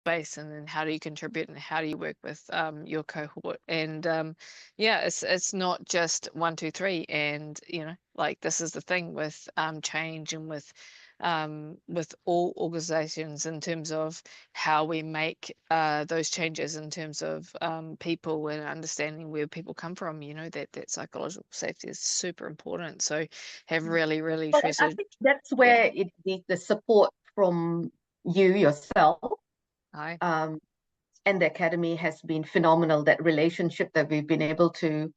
space, and then how do you contribute, and how do you work with your cohort. And yeah, it's not just one, two, three. And like, this is the thing with change, and with all organizations, in terms of how we make those changes, in terms of people, and understanding where people come from. That psychological safety is super important. So have really, really Well, and I treasured. think that's where it needs the support from you yourself. Aye. And the academy has been phenomenal, that relationship that we've been able to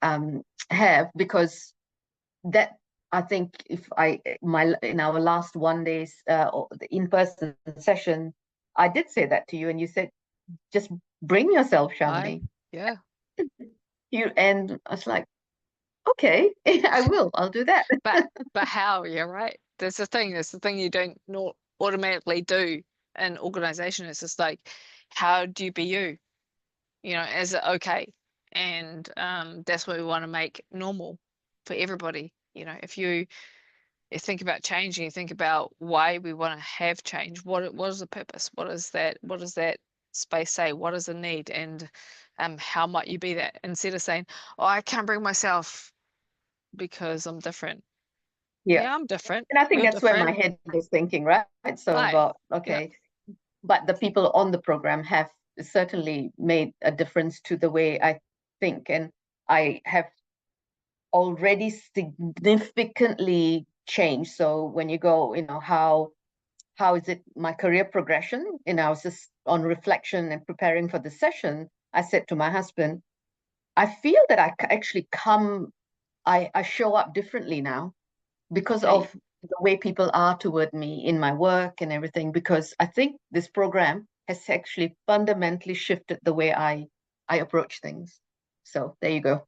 have, because that, I think, in our last one day's the in-person session, I did say that to you, and you said, just bring yourself, Aye. Shamini. Yeah. And I was like, okay, I'll do that. But how? Yeah, right. That's the thing. That's the thing you don't not automatically do in organization. It's just like, how do you be you? Is it okay? And that's what we want to make normal for everybody. If you think about change, and you think about why we want to have change, what is the purpose? What is that? What does that space say? What is the need? And how might you be that? Instead of saying, oh, I can't bring myself because I'm different. Yeah. Yeah, I'm different. And I think We're that's where my different. head is thinking, right? So Aye. about, Yeah. okay, but the people on the program have certainly made a difference to the way I think. And I have already significantly changed. So when you go, how is it my career progression? I was just on reflection and preparing for the session. I said to my husband, I feel that actually I show up differently now because Hey. of the way people are toward me in my work and everything, because I think this program has actually fundamentally shifted the way I approach things. So there you go.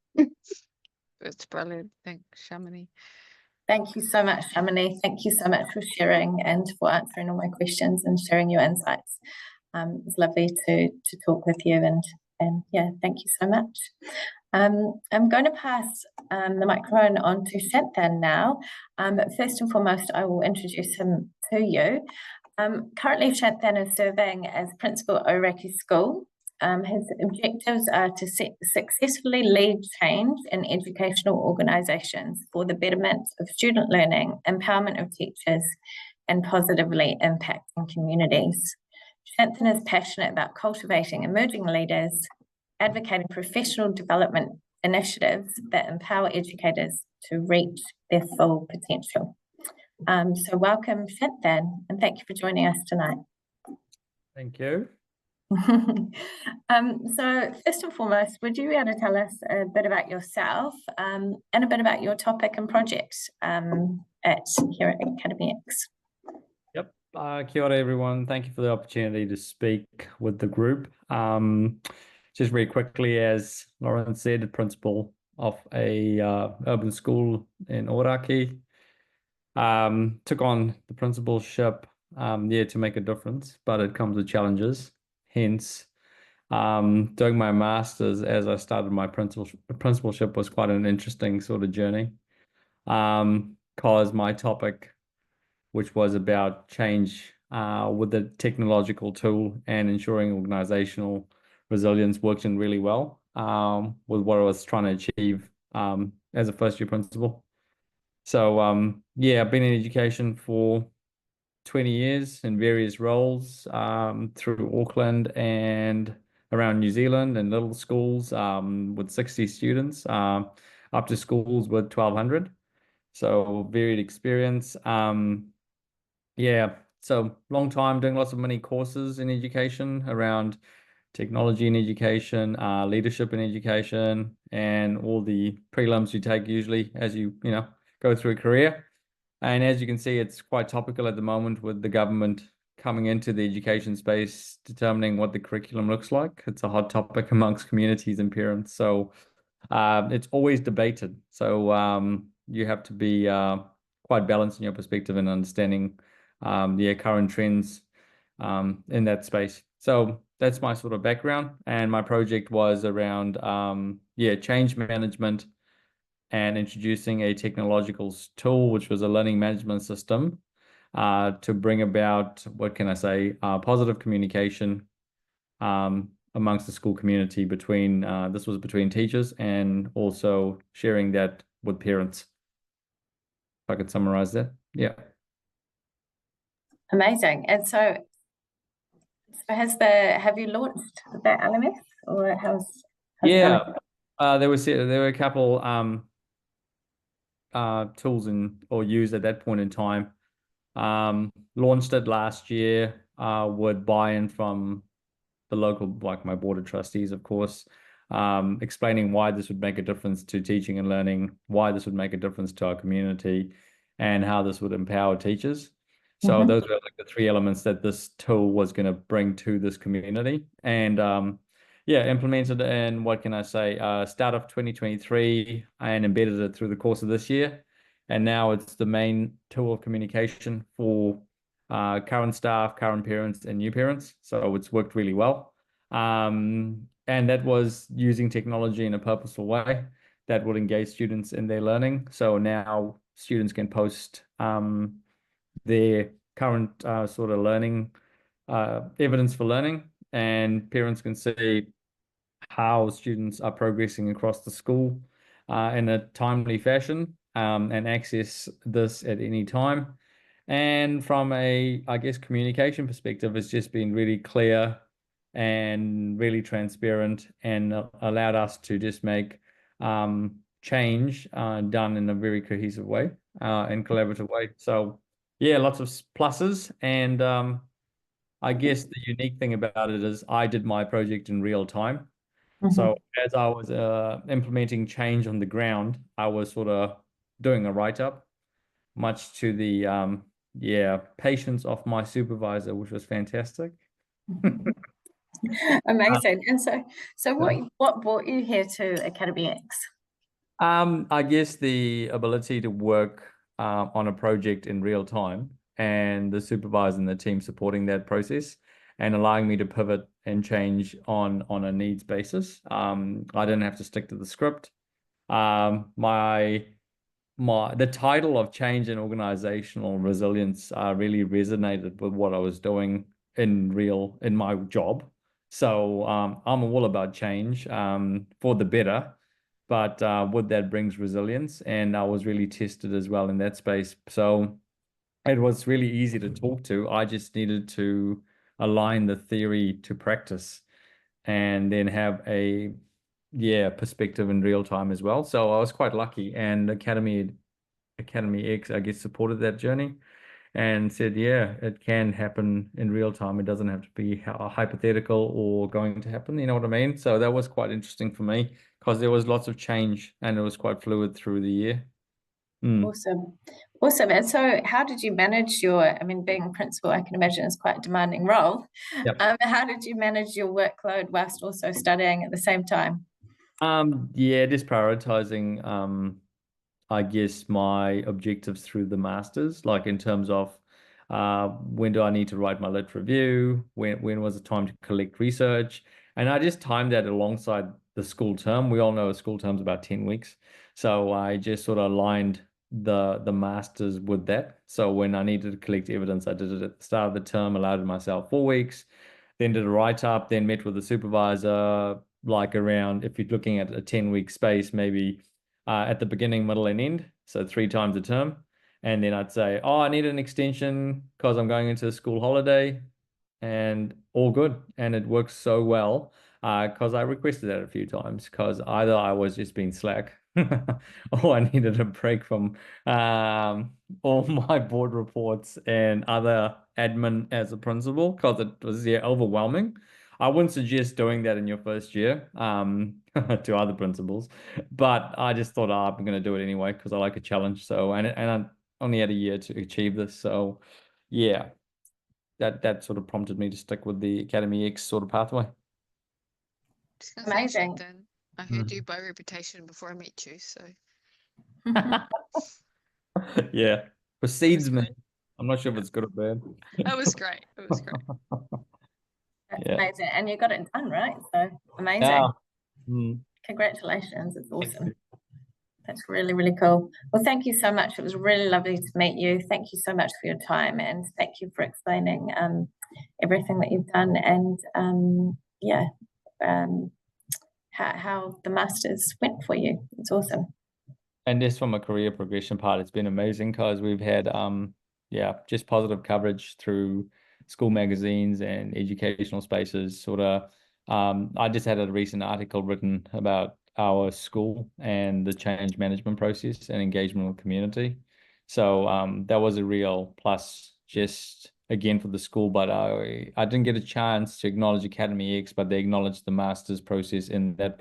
It's brilliant. Thanks, Shamini. Thank you so much, Shamini. Thank you so much for sharing and for answering all my questions and sharing your insights. It's lovely to talk with you, and yeah, thank you so much. I'm going to pass the microphone on to Shanthan now. First and foremost, I will introduce him to you. Currently, Shanthan is serving as principal at Ōrākei School. His objectives are to successfully lead change in educational organisations for the betterment of student learning, empowerment of teachers, and positively impacting communities. Shanthan is passionate about cultivating emerging leaders, advocating professional development initiatives that empower educators to reach their full potential. So welcome, Shanthan, and thank you for joining us tonight. Thank you. So first and foremost, would you be able to tell us a bit about yourself and a bit about your topic and project here at Academy X? Yep. Kia ora, everyone. Thank you for the opportunity to speak with the group. Just very quickly, as Lauren said, principal of a urban school in Ōrākei. Took on the principalship to make a difference, but it comes with challenges. Hence, doing my master's as I started my principalship was quite an interesting sort of journey. Because my topic, which was about change with the technological tool and ensuring organizational resilience, worked in really well with what I was trying to achieve as a first-year principal. So, I've been in education for 20 years in various roles through Auckland and around New Zealand, and little schools with 60 students up to schools with 1,200. So varied experience. So long time doing lots of many courses in education around technology in education, leadership in education, and all the prelims you take usually as you go through a career. And as you can see, it's quite topical at the moment with the government coming into the education space, determining what the curriculum looks like. It's a hot topic amongst communities and parents. So it's always debated. So you have to be quite balanced in your perspective and understanding the current trends in that space. So that's my sort of background. And my project was around change management and introducing a technological tool, which was a learning management system to bring about, what can I say, positive communication amongst the school community between, this was between teachers and also sharing that with parents. If I could summarize that. Yeah. Amazing. And so have you launched that LMS, or how's it Yeah. going? There were a couple tools or used at that point in time. Launched it last year with buy-in from the local, like my board of trustees, of course, explaining why this would make a difference to teaching and learning, why this would make a difference to our community, and how this would empower teachers. So those were like the three elements that this tool was going to bring to this community. And yeah, implemented in, what can I say, start of 2023 and embedded it through the course of this year. And now it's the main tool of communication for current staff, current parents, and new parents. So it's worked really well. And that was using technology in a purposeful way that would engage students in their learning. So now students can post their current sort of learning evidence for learning, and parents can see how students are progressing across the school in a timely fashion, and access this at any time. And from a, I guess, communication perspective, it's just been really clear and really transparent, and allowed us to just make change done in a very cohesive way and collaborative way. So yeah, lots of pluses. And I guess the unique thing about it is I did my project in real time. So as I was implementing change on the ground, I was sort of doing a write-up, much to the patience of my supervisor, which was fantastic. Amazing. And so what brought you here to Academy X? I guess the ability to work on a project in real time, and the supervisor and the team supporting that process and allowing me to pivot and change on a needs basis. I didn't have to stick to the script. The title of change and organizational resilience really resonated with what I was doing in my job. So I'm all about change for the better, but with that brings resilience, and I was really tested as well in that space. So it was really easy to talk to. I just needed to align the theory to practice, and then have a perspective in real time as well. So I was quite lucky, and Academy X, I guess, supported that journey and said, yeah, it can happen in real time. It doesn't have to be hypothetical or going to happen. You know what I mean? So that was quite interesting for me, because there was lots of change and it was quite fluid through the year. Awesome. And so how did you manage being principal, I can imagine, is quite a demanding role. Yep. How did you manage your workload whilst also studying at the same time? Just prioritizing, I guess, my objectives through the masters, like in terms of when do I need to write my lit review, when was it time to collect research, and I just timed that alongside the school term. We all know a school term's about 10 weeks, so I just sort of aligned the masters with that. So when I needed to collect evidence, I did it at the start of the term, allowed myself 4 weeks, then did a write-up, then met with the supervisor, like around, if you're looking at a 10-week space, maybe at the beginning, middle, and end, so 3 times a term. And then I'd say, oh, I need an extension because I'm going into a school holiday, and all good. And it works so well because I requested that a few times, because either I was just being slack or I needed a break from all my board reports and other admin as a principal, because it was overwhelming. I wouldn't suggest doing that in your first year to other principals, but I just thought, I'm going to do it anyway because I like a challenge. So, and I only had a year to achieve this. So yeah, that sort of prompted me to stick with the Academy X sort of pathway. Just gonna say, Amazing. Shipton, I heard you by reputation before I met you, so Yeah, precedes me. good. I'm not sure if it's good or bad. That was great. It was great. That's Yeah. amazing. And you got it done, right? So amazing. Yeah. Mm. Congratulations. It's awesome. That's really, really cool. Well, thank you so much. It was really lovely to meet you. Thank you so much for your time, and thank you for explaining everything that you've done, and how the masters went for you. It's awesome. And just from a career progression part, it's been amazing because we've had just positive coverage through school magazines and educational spaces. Sort of, I just had a recent article written about our school and the change management process and engagement with community. So that was a real plus, just again for the school. But I didn't get a chance to acknowledge Academy X, but they acknowledged the master's process in that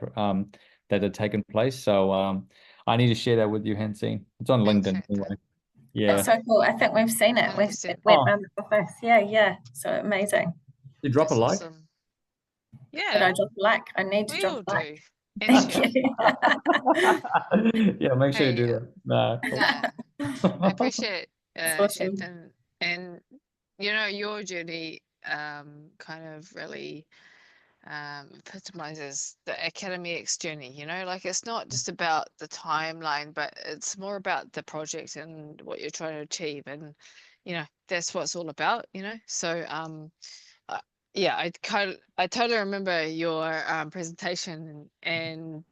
that had taken place. So I need to share that with you, Hansine. It's on LinkedIn anyway. Yeah. That's so cool. I think we've seen it. It went around the office. Yeah. So amazing. You drop a like? Awesome. Did Yeah, I drop a like? I need to we drop all a like. do. And Thank share. you. Yeah, make sure you Hey, do that. Nah, cool. I appreciate That's awesome. Shanton, and your journey kind of really epitomizes the Academy X journey. Like it's not just about the timeline, but it's more about the project and what you're trying to achieve, and that's what it's all about. So yeah, I totally remember your presentation and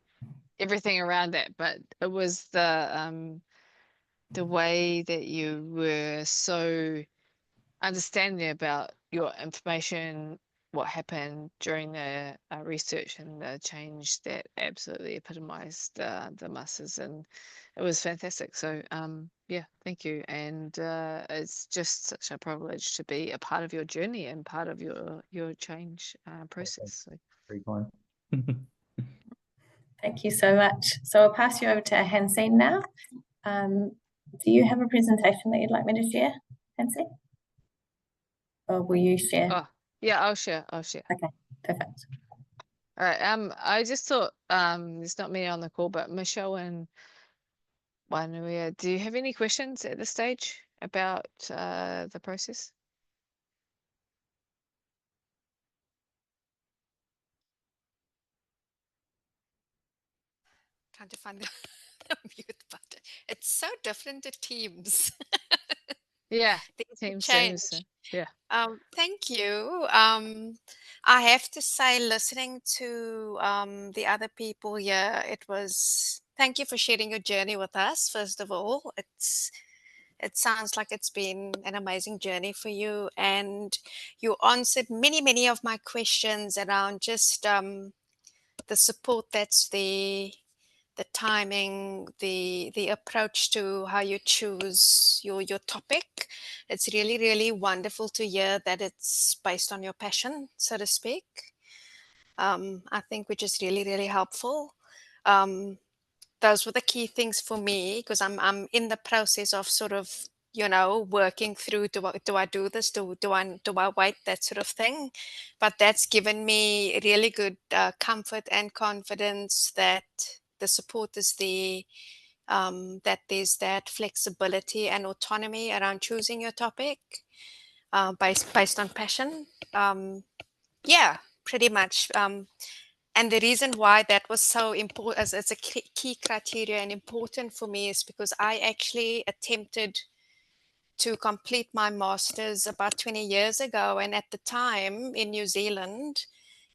everything around that, but it was the way that you were so understanding about your information, what happened during the research and the change that absolutely epitomized the masses, and it was fantastic. So yeah, thank you, and it's just such a privilege to be a part of your journey and part of your change process. So. Very kind. Thank you so much. So I'll pass you over to Hansine now. Do you have a presentation that you'd like me to share, Hansine? Or will you share? Oh, yeah, I'll share. Okay, perfect. All right. I just thought there's not many on the call, but Michelle and Wanuia, do you have any questions at this stage about the process? Trying to find the mute button. It's so different to Teams. Yeah, Things Teams change. seems, yeah. Thank you. I have to say, listening to the other people here, thank you for sharing your journey with us. First of all, it sounds like it's been an amazing journey for you, and you answered many of my questions around just the support that's the timing, the approach to how you choose your topic. It's really wonderful to hear that it's based on your passion, so to speak. I think which is really helpful. Those were the key things for me, because I'm in the process of sort of working through, do I do this, do I wait, that sort of thing. But that's given me really good comfort and confidence that the support is there, that there's that flexibility and autonomy around choosing your topic based on passion. Yeah, pretty much. And the reason why that was so important, as it's a key criteria and important for me, is because I actually attempted to complete my master's about 20 years ago. And at the time in New Zealand,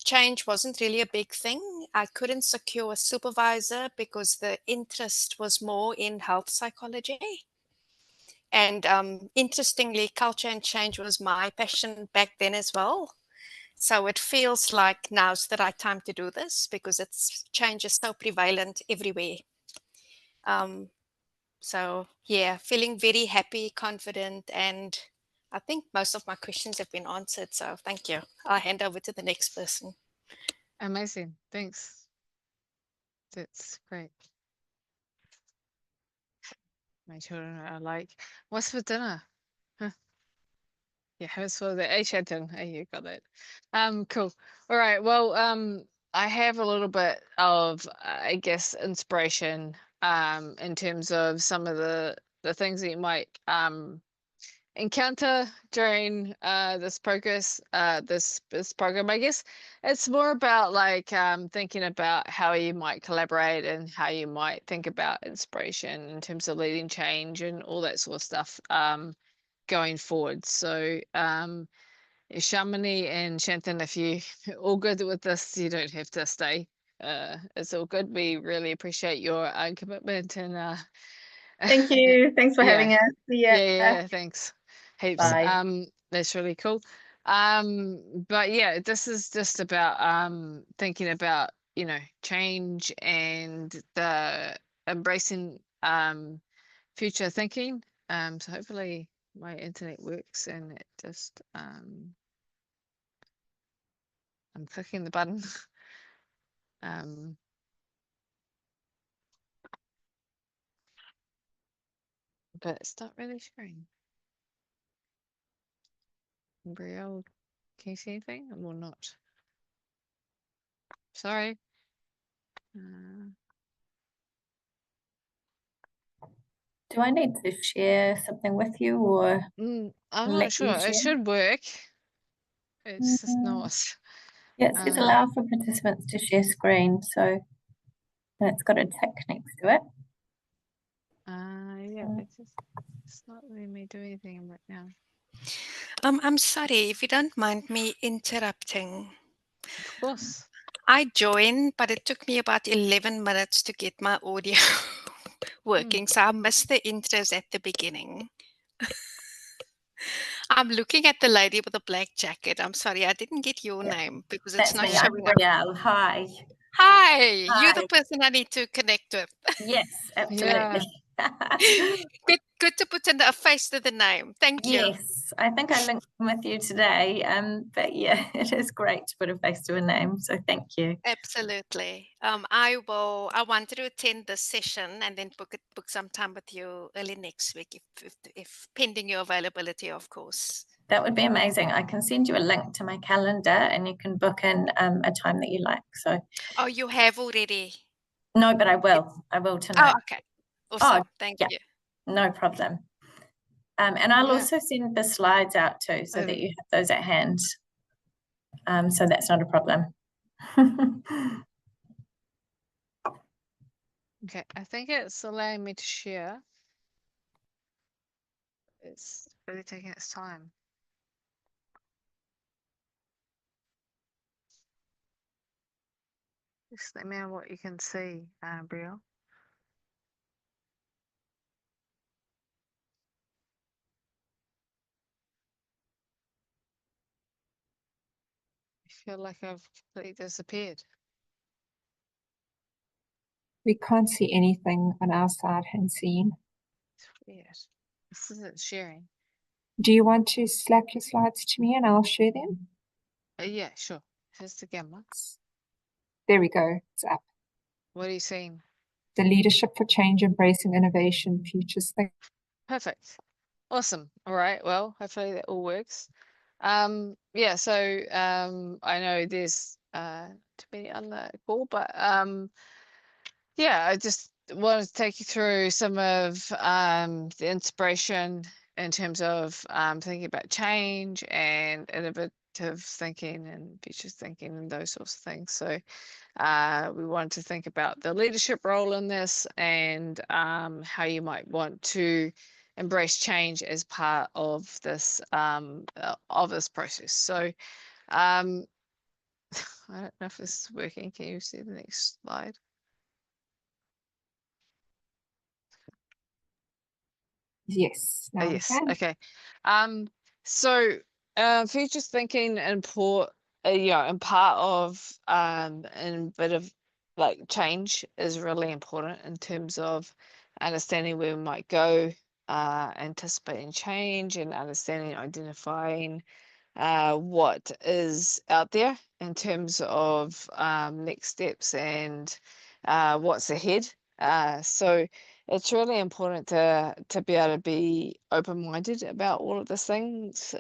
change wasn't really a big thing. I couldn't secure a supervisor because the interest was more in health psychology. And interestingly, culture and change was my passion back then as well. So it feels like now's the right time to do this, because change is so prevalent everywhere. So yeah, feeling very happy, confident, and I think most of my questions have been answered. So thank you. I'll hand over to the next person. Amazing. Thanks. That's great. My children are like, what's for dinner? Huh. Yeah, what's for the Shanton? Hey, you got that. Cool. All right. Well, I have a little bit of, I guess, inspiration in terms of some of the things that you might encounter during this program. I guess it's more about like thinking about how you might collaborate and how you might think about inspiration in terms of leading change and all that sort of stuff going forward. So Shamini and Shantan, if you all good with this, you don't have to stay. It's all good. We really appreciate your commitment and Thank you. Thanks for having us. yeah, thanks heaps. Bye. That's really cool. But yeah, this is just about thinking about, you know, change and the embracing future thinking. So hopefully my internet works and it just I'm clicking the button. But it's not really sharing. Brielle, can you see anything or not? Sorry. Do I need to share something with you, or I'm let not you sure. It share? should work. It's just Mm, not. Yeah, it's allowed for participants to share screen, so and it's got a tick next to it. Yeah, it's not letting me do anything right now. I'm sorry if you don't mind me interrupting. Of course. I joined, but it took me about 11 minutes to get my audio working, so I missed the intros at the beginning. I'm looking at the lady with the black jacket. I'm sorry, I didn't get your name because it's That's not me. I'm showing up. Brielle. Hi. Hi, you're the Hi. person I need to connect with. Yes, absolutely. Good to put in a face to the name. Thank you. Yes, I think I linked with you today. But yeah, it is great to put a face to a name. So thank you. Absolutely. I wanted to attend this session and then book some time with you early next week, if pending your availability, of course. That would be amazing. I can send you a link to my calendar and you can book in a time that you like. So. Oh, you have already? No, but I will. I will tonight. Oh, okay. Awesome. Thank you. No problem. And I'll also send the slides out too, so that you have those at hand. So that's not a problem. Okay, I think it's allowing me to share. It's really taking its time. Just let me know what you can see, Brielle. I feel like I've completely disappeared. We can't see anything on our side, Hansine. It's weird. This isn't sharing. Do you want to Slack your slides to me and I'll share them? Yeah, sure. Here's the camera. There we go. It's up. What are you seeing? The leadership for change, embracing innovation, futures thing. Perfect. Awesome. All right. Well, hopefully that all works. Yeah, so I know there's too many on the call, but yeah, I just wanted to take you through some of the inspiration in terms of thinking about change and innovative thinking and future thinking and those sorts of things. So we wanted to think about the leadership role in this and how you might want to embrace change as part of this process. So I don't know if this is working. Can you see the next slide? Yes. Now Yes. we can. Okay. So future thinking and and part of and a bit of like change is really important in terms of understanding where we might go, anticipating change and understanding, identifying what is out there in terms of next steps and what's ahead. So it's really important to be able to be open-minded about all of these things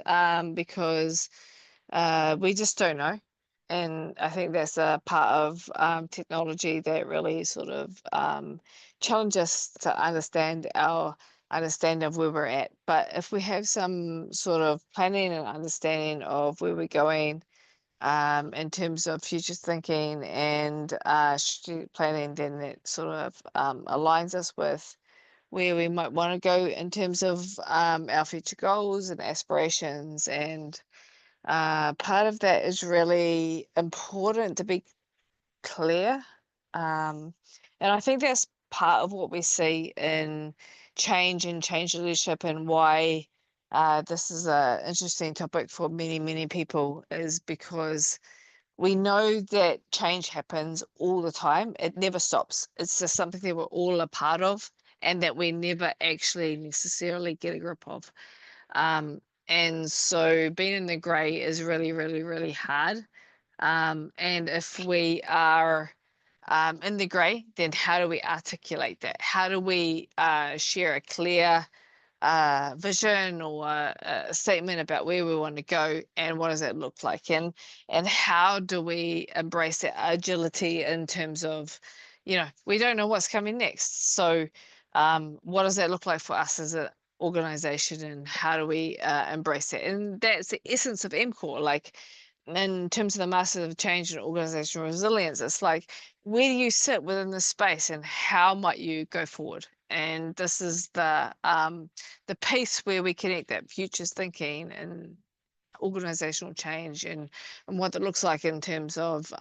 because we just don't know. And I think that's a part of technology that really sort of challenges us to understand our understanding of where we're at. But if we have some sort of planning and understanding of where we're going, in terms of future thinking and strategic planning, then that sort of aligns us with where we might want to go in terms of our future goals and aspirations. And part of that is really important to be clear. And I think that's part of what we see in change and change leadership, and why this is an interesting topic for many, many people, is because we know that change happens all the time. It never stops. It's just something that we're all a part of and that we never actually necessarily get a grip of. And so being in the gray is really, really, really hard. And if we are in the gray, then how do we articulate that? How do we share a clear vision or a statement about where we want to go, and what does that look like, and how do we embrace that agility in terms of, we don't know what's coming next. So what does that look like for us as an organization, and how do we embrace it? And that's the essence of MCOR. Like, in terms of the Masters of Change and Organizational Resilience, it's like, where do you sit within the space, and how might you go forward? And this is the piece where we connect that futures thinking and organizational change, and what that looks like in terms of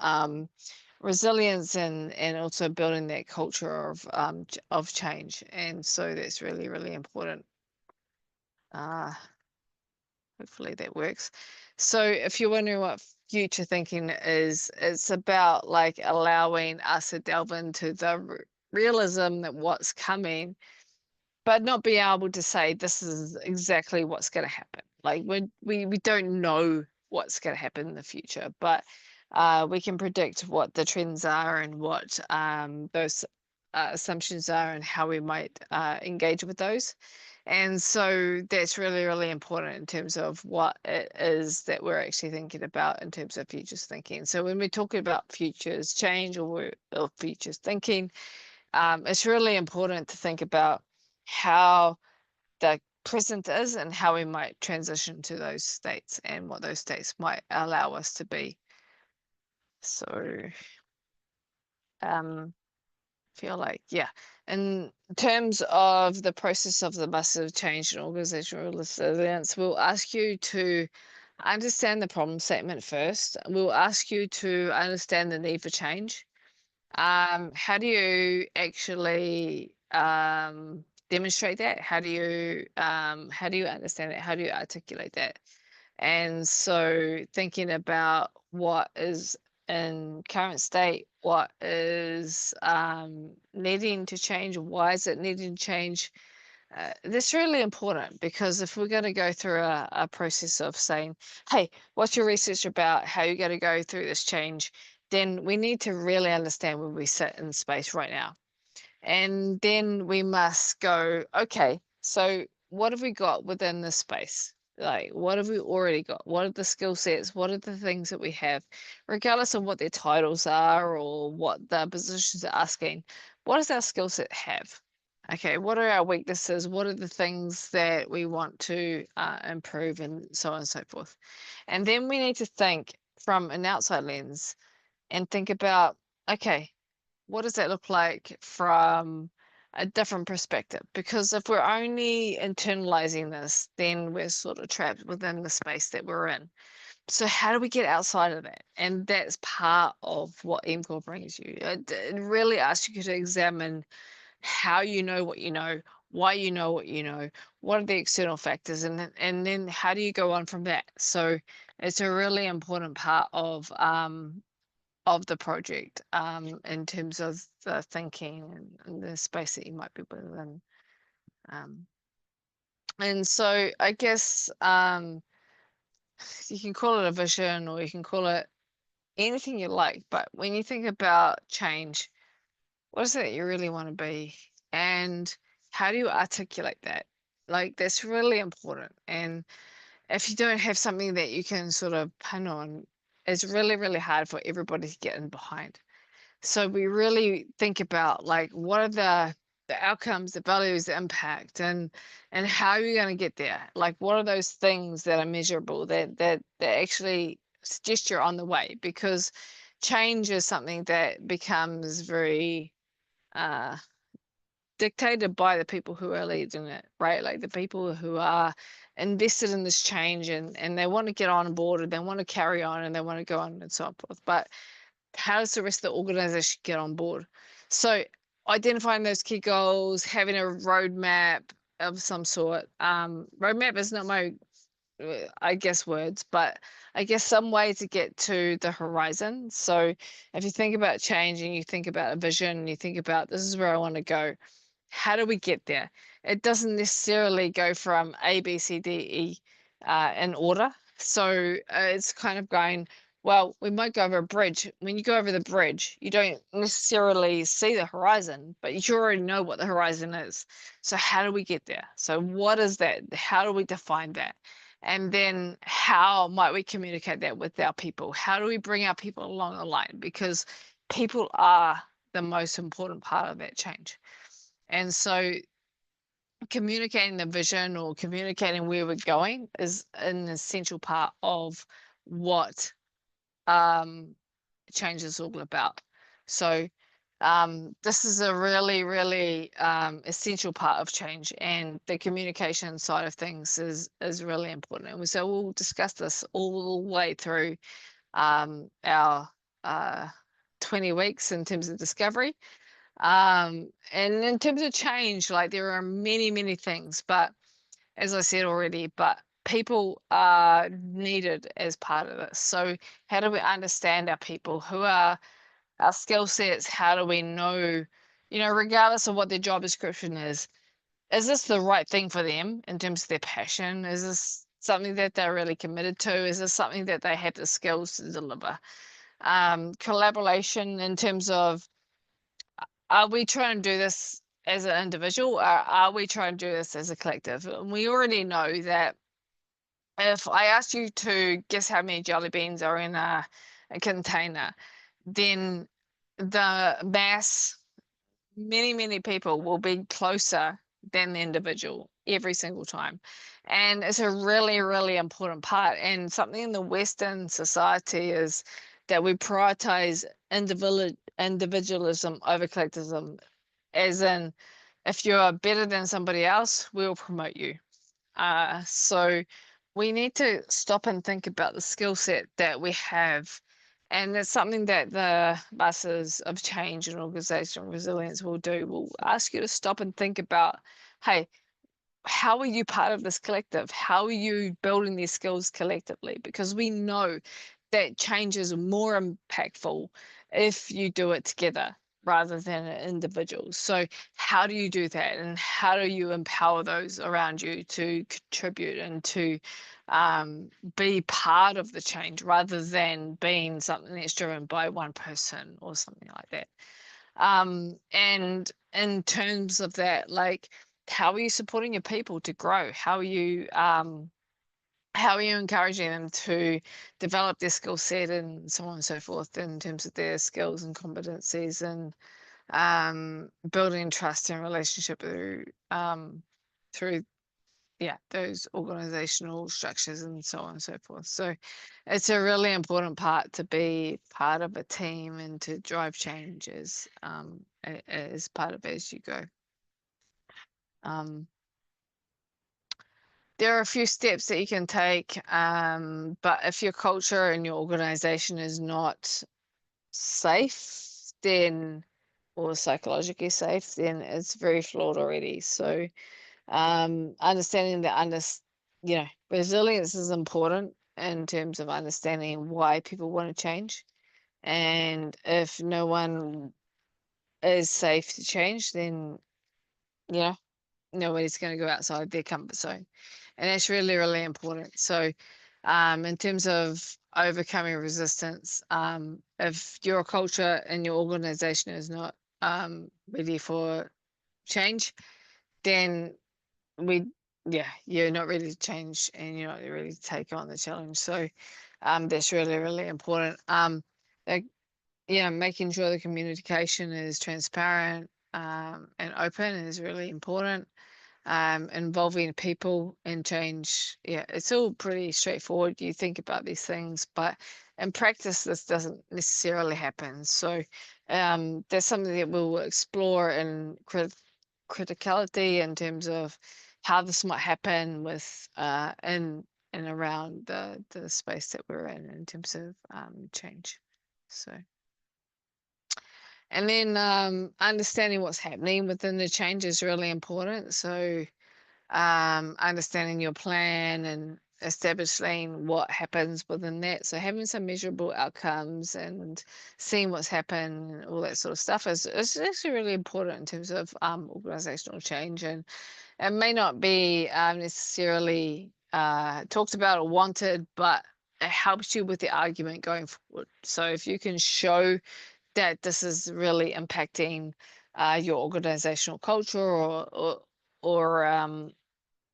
resilience, and also building that culture of change. And so that's really, really important. Hopefully that works. So if you're wondering what future thinking is, it's about like allowing us to delve into the realism that what's coming, but not being able to say this is exactly what's going to happen. Like, we don't know what's going to happen in the future, but we can predict what the trends are, and what those assumptions are, and how we might engage with those. And so that's really, really important in terms of what it is that we're actually thinking about in terms of futures thinking. So when we're talking about futures change, or futures thinking, it's really important to think about how the present is, and how we might transition to those states, and what those states might allow us to be. So feel like, yeah, in terms of the process of the massive change in organizational resilience, we'll ask you to understand the problem statement first. We'll ask you to understand the need for change. How do you actually demonstrate that? How do you understand it? How do you articulate that? And so thinking about what is in current state, what is needing to change, why is it needing to change? That's really important, because if we're going to go through a process of saying, hey, what's your research about, how you're going to go through this change, then we need to really understand where we sit in space right now. And then we must go, okay, so what have we got within this space? Like, what have we already got? What are the skill sets? What are the things that we have, regardless of what their titles are or what the positions are asking? What does our skill set have? Okay, what are our weaknesses? What are the things that we want to improve, and so on and so forth? And then we need to think from an outside lens and think about, okay, what does that look like from a different perspective? Because if we're only internalizing this, then we're sort of trapped within the space that we're in. So how do we get outside of that? And that's part of what MCOR brings you. It really asks you to examine how you know what you know, why you know what you know, what are the external factors, and then how do you go on from that? So it's a really important part of the project, in terms of the thinking and the space that you might be within. And so I guess you can call it a vision, or you can call it anything you like, but when you think about change, what is it that you really want to be, and how do you articulate that? Like, that's really important. And if you don't have something that you can sort of pin on, it's really, really hard for everybody to get in behind. So we really think about, like, what are the the outcomes, the values, the impact, and how are you going to get there? Like, what are those things that are measurable that actually suggest you're on the way? Because change is something that becomes very dictated by the people who are leading it, right? Like the people who are invested in this change, and they want to get on board, and they want to carry on, and they want to go on and so forth. But how does the rest of the organization get on board? So identifying those key goals, having a roadmap of some sort. Roadmap is not my I guess words, but I guess some way to get to the horizon. So if you think about changing, you think about a vision, you think about this is where I want to go. How do we get there? It doesn't necessarily go from A, B, C, D, E in order. So it's kind of going, well, we might go over a bridge. When you go over the bridge, you don't necessarily see the horizon, but you already know what the horizon is. So how do we get there? So what is that? How do we define that? And then how might we communicate that with our people? How do we bring our people along the line? Because people are the most important part of that change. And so communicating the vision or communicating where we're going is an essential part of what change is all about. So this is a really, really essential part of change, and the communication side of things is really important. And so we'll discuss this all the way through our 20 weeks in terms of discovery. And in terms of change, like there are many, many things, but as I said already, but people are needed as part of this. So how do we understand our people? Who are our skill sets? How do we know, regardless of what their job description is this the right thing for them in terms of their passion? Is this something that they're really committed to? Is this something that they have the skills to deliver? Collaboration in terms of, are we trying to do this as an individual, or are we trying to do this as a collective? And we already know that if I asked you to guess how many jelly beans are in a container, then the mass, many, many people will be closer than the individual every single time. And it's a really, really important part. And something in the Western society is that we prioritize individualism over collectivism, as in, if you're better than somebody else, we'll promote you. So we need to stop and think about the skill set that we have. And that's something that the Masters of Change and Organizational Resilience will do. We'll ask you to stop and think about, hey, how are you part of this collective? How are you building these skills collectively? Because we know that change is more impactful if you do it together rather than individuals. So how do you do that, and how do you empower those around you to contribute and to be part of the change rather than being something that's driven by one person or something like that? And in terms of that, like, how are you supporting your people to grow? How are you encouraging them to develop their skill set and so on and so forth in terms of their skills and competencies, and building trust and relationship through those organizational structures and so on and so forth. So it's a really important part to be part of a team and to drive changes as part of as you go. There are a few steps that you can take, but if your culture and your organization is not safe, then, or psychologically safe, then it's very flawed already. So understanding that resilience is important in terms of understanding why people want to change. And if no one is safe to change, then nobody's going to go outside their comfort zone. And that's really, really important. So in terms of overcoming resistance, if your culture and your organization is not ready for change, then you're not ready to change, and you're not ready to take on the challenge. So that's really, really important. Making sure the communication is transparent, and open is really important. Involving people and change, yeah, it's all pretty straightforward. You think about these things, but in practice this doesn't necessarily happen. So that's something that we'll explore in criticality in terms of how this might happen with in and around the space that we're in terms of change. So, and then understanding what's happening within the change is really important. So understanding your plan and establishing what happens within that. So having some measurable outcomes and seeing what's happened and all that sort of stuff is actually really important in terms of organizational change. And it may not be necessarily talked about or wanted, but it helps you with the argument going forward. So if you can show that this is really impacting your organizational culture or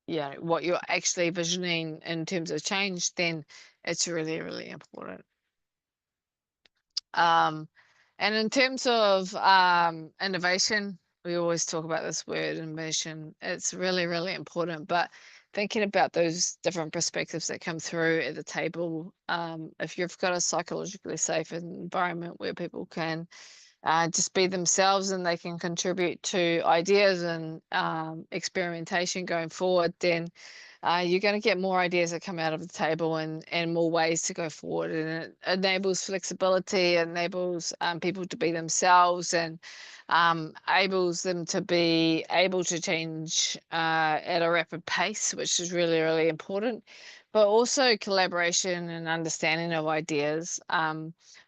yeah, what you're actually visioning in terms of change, then it's really, really important. And in terms of innovation, we always talk about this word innovation. It's really, really important, but thinking about those different perspectives that come through at the table, if you've got a psychologically safe environment where people can just be themselves and they can contribute to ideas and experimentation going forward, then you're going to get more ideas that come out of the table and more ways to go forward. And it enables flexibility, enables people to be themselves, and enables them to be able to change at a rapid pace, which is really, really important. But also collaboration and understanding of ideas.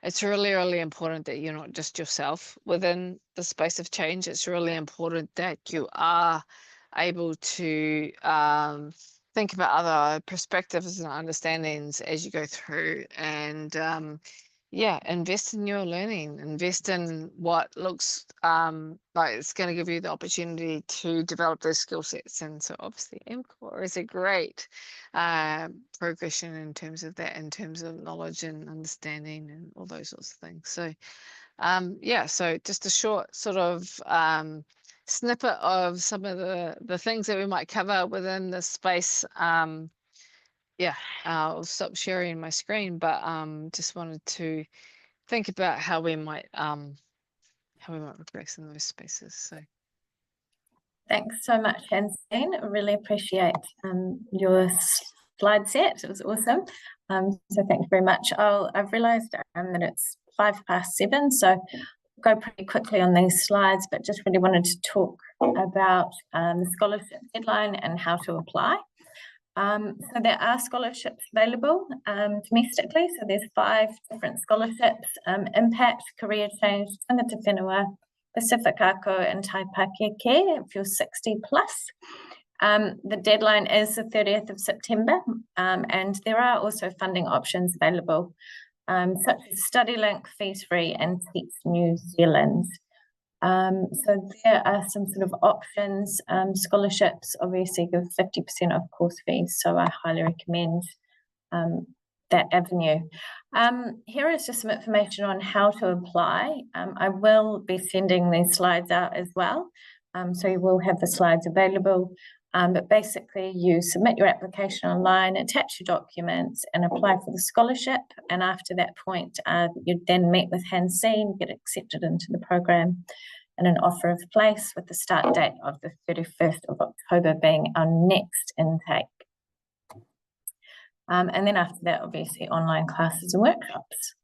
It's really, really important that you're not just yourself within the space of change. It's really important that you are able to think about other perspectives and understandings as you go through, and yeah, invest in your learning, invest in what looks like it's going to give you the opportunity to develop those skill sets. And so obviously MCOR is a great progression in terms of that, in terms of knowledge and understanding and all those sorts of things. So yeah, so just a short sort of snippet of some of the things that we might cover within this space. Yeah, I'll stop sharing my screen, but just wanted to think about how we might progress in those spaces. So Thanks so much, Hansine. I really appreciate your slide set. It was awesome. So thank you very much. I've realised that it's 7:05, so go pretty quickly on these slides, but just really wanted to talk about the scholarship deadline and how to apply. So there are scholarships available domestically. So there's 5 different scholarships: Impact, Career Change, Tangata Whenua, Pacific Ako, and Taipake Care if you're 60 plus. The deadline is the 30th of September, and there are also funding options available, such as StudyLink, fees free, and Teach New Zealand. So there are some sort of options. Scholarships obviously give 50% off course fees, so I highly recommend that avenue. Here is just some information on how to apply. I will be sending these slides out as well, so you will have the slides available. But basically you submit your application online, attach your documents and apply for the scholarship. And after that point, you then meet with Hansine, get accepted into the program, and an offer of place, with the start date of the 31st of October being our next intake. And then after that, obviously online classes and workshops.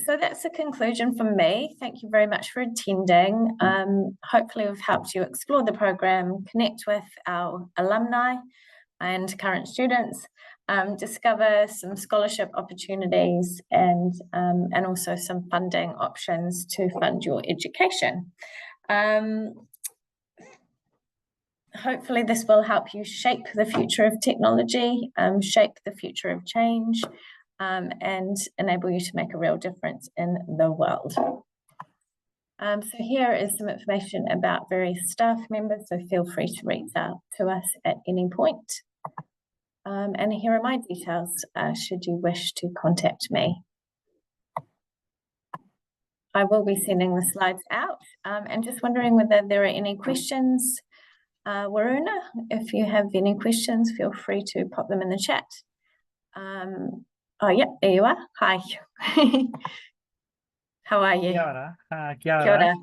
So that's the conclusion from me. Thank you very much for attending. Hopefully we've helped you explore the program, connect with our alumni and current students, discover some scholarship opportunities and also some funding options to fund your education. Hopefully this will help you shape the future of technology, shape the future of change, and enable you to make a real difference in the world. So here is some information about various staff members, so feel free to reach out to us at any point. And here are my details, should you wish to contact me. I will be sending the slides out, and just wondering whether there are any questions. Waruna, if you have any questions, feel free to pop them in the chat. Oh, yeah, there you are. Hi. How are you? Kia Kia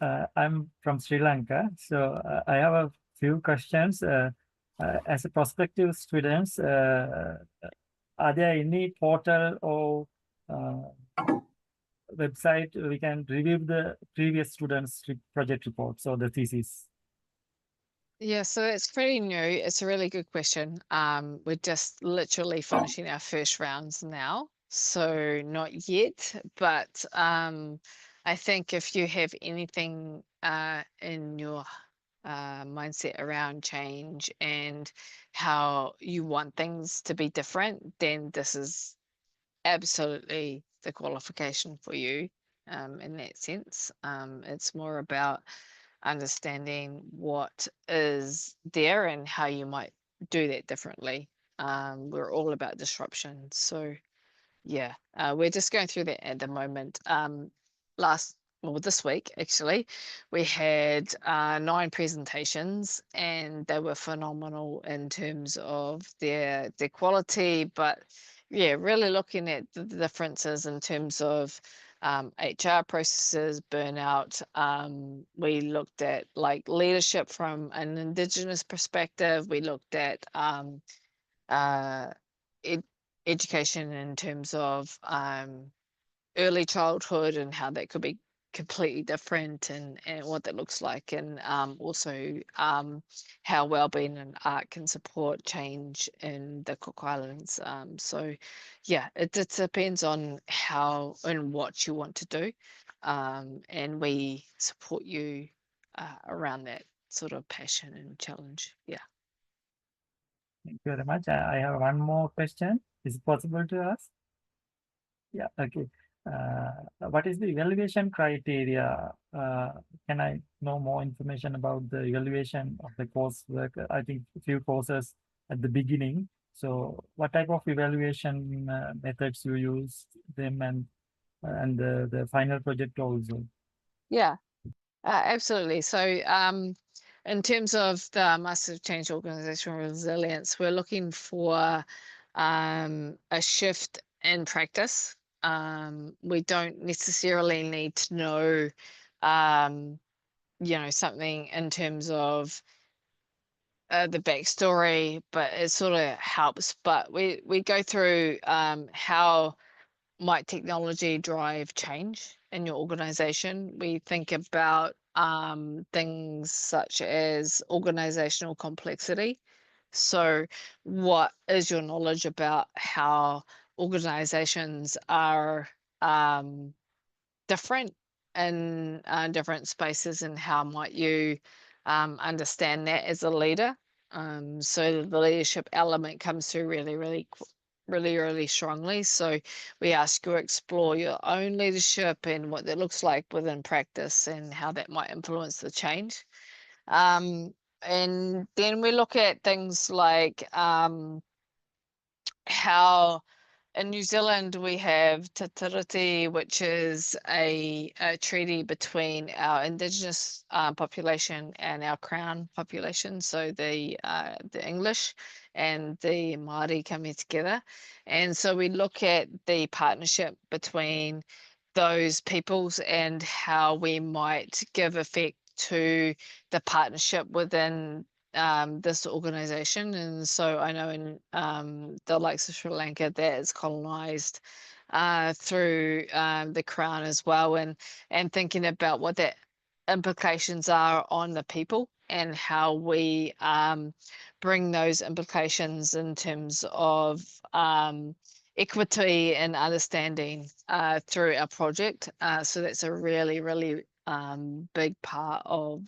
ora. I'm from Sri Lanka, so I have a few questions. As a prospective students, are there any portal or website we can review the previous students' project reports or the thesis? Yeah, so it's pretty new. It's a really good question. We're just literally finishing our first rounds now, so not yet. But I think if you have anything in your mindset around change and how you want things to be different, then this is absolutely the qualification for you in that sense. It's more about understanding what is there and how you might do that differently. We're all about disruption. So yeah, we're just going through that at the moment. This week actually, we had 9 presentations and they were phenomenal in terms of their quality, but yeah, really looking at the differences in terms of HR processes, burnout. We looked at like leadership from an Indigenous perspective. We looked at education in terms of early childhood and how that could be completely different and what that looks like, and also how wellbeing and art can support change in the Cook Islands. So yeah, it depends on how and what you want to do, and we support you around that sort of passion and challenge. Yeah. Thank you very much. I have one more question. Is it possible to ask? Yeah, okay. What is the evaluation criteria? Can I know more information about the evaluation of the coursework? I think a few courses at the beginning. So what type of evaluation methods you use them, and the final project also? Yeah, absolutely. So in terms of the Master Change Organizational Resilience, we're looking for a shift in practice. We don't necessarily need to know, something in terms of the backstory, but it sort of helps. But we go through how might technology drive change in your organization. We think about things such as organizational complexity. So, what is your knowledge about how organizations are different in different spaces, and how might you understand that as a leader? So the leadership element comes through really strongly. So we ask you to explore your own leadership and what that looks like within practice and how that might influence the change. And then we look at things like how in New Zealand we have Te Tiriti, which is a treaty between our Indigenous population and our Crown population, so the English and the Māori coming together. And so we look at the partnership between those peoples and how we might give effect to the partnership within this organization. And so I know in the likes of Sri Lanka, that is colonized through the Crown as well, and thinking about what the implications are on the people and how we bring those implications in terms of equity and understanding through our project. So that's a really big part of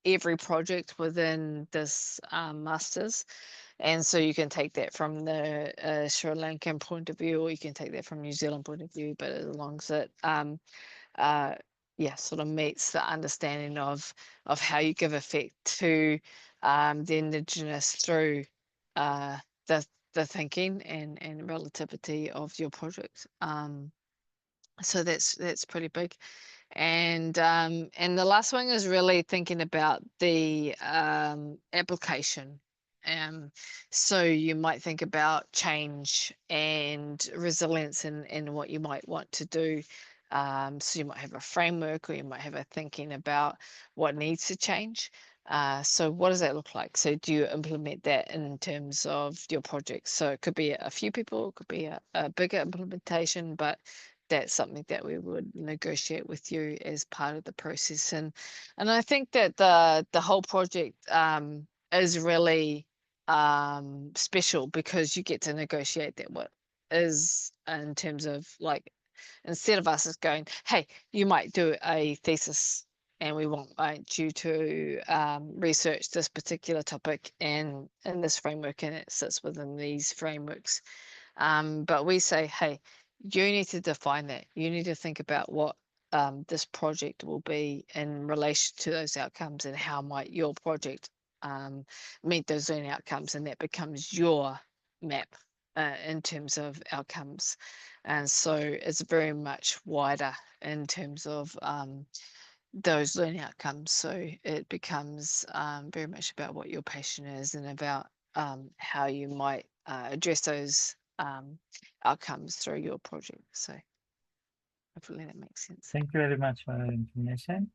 every project within this masters. And so you can take that from the Sri Lankan point of view, or you can take that from New Zealand point of view, but as long as it sort of meets the understanding of how you give effect to the Indigenous through the thinking and relativity of your project. So that's pretty big. And the last one is really thinking about the application. So you might think about change and resilience and what you might want to do. So you might have a framework, or you might have a thinking about what needs to change. So what does that look like? So do you implement that in terms of your project? So it could be a few people, it could be a bigger implementation, but that's something that we would negotiate with you as part of the process. And I think that the whole project is really special, because you get to negotiate that what is, in terms of, like, instead of us just going, hey, you might do a thesis and we want you to research this particular topic and in this framework, and it sits within these frameworks. But we say, hey, you need to define that. You need to think about what this project will be in relation to those outcomes, and how might your project meet those learning outcomes, and that becomes your map in terms of outcomes. And so it's very much wider in terms of those learning outcomes. So it becomes very much about what your passion is, and about how you might address those outcomes through your project. So hopefully that makes sense. Thank you very much for the information.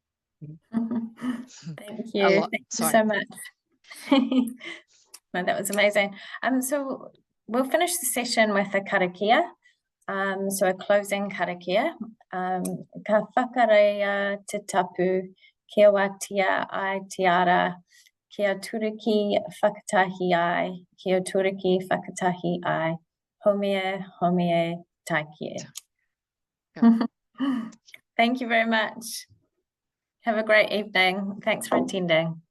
Thank you. Thank you so much. No, that was amazing. So we'll finish the session with a karakia. So a closing karakia. Ka whakareia te tapu, kia watia ai te ara, kia turiki whakatahi ai, kia turiki whakatahi ai, homie, homie, taikie. Thank you very much. Have a great evening. Thanks for attending.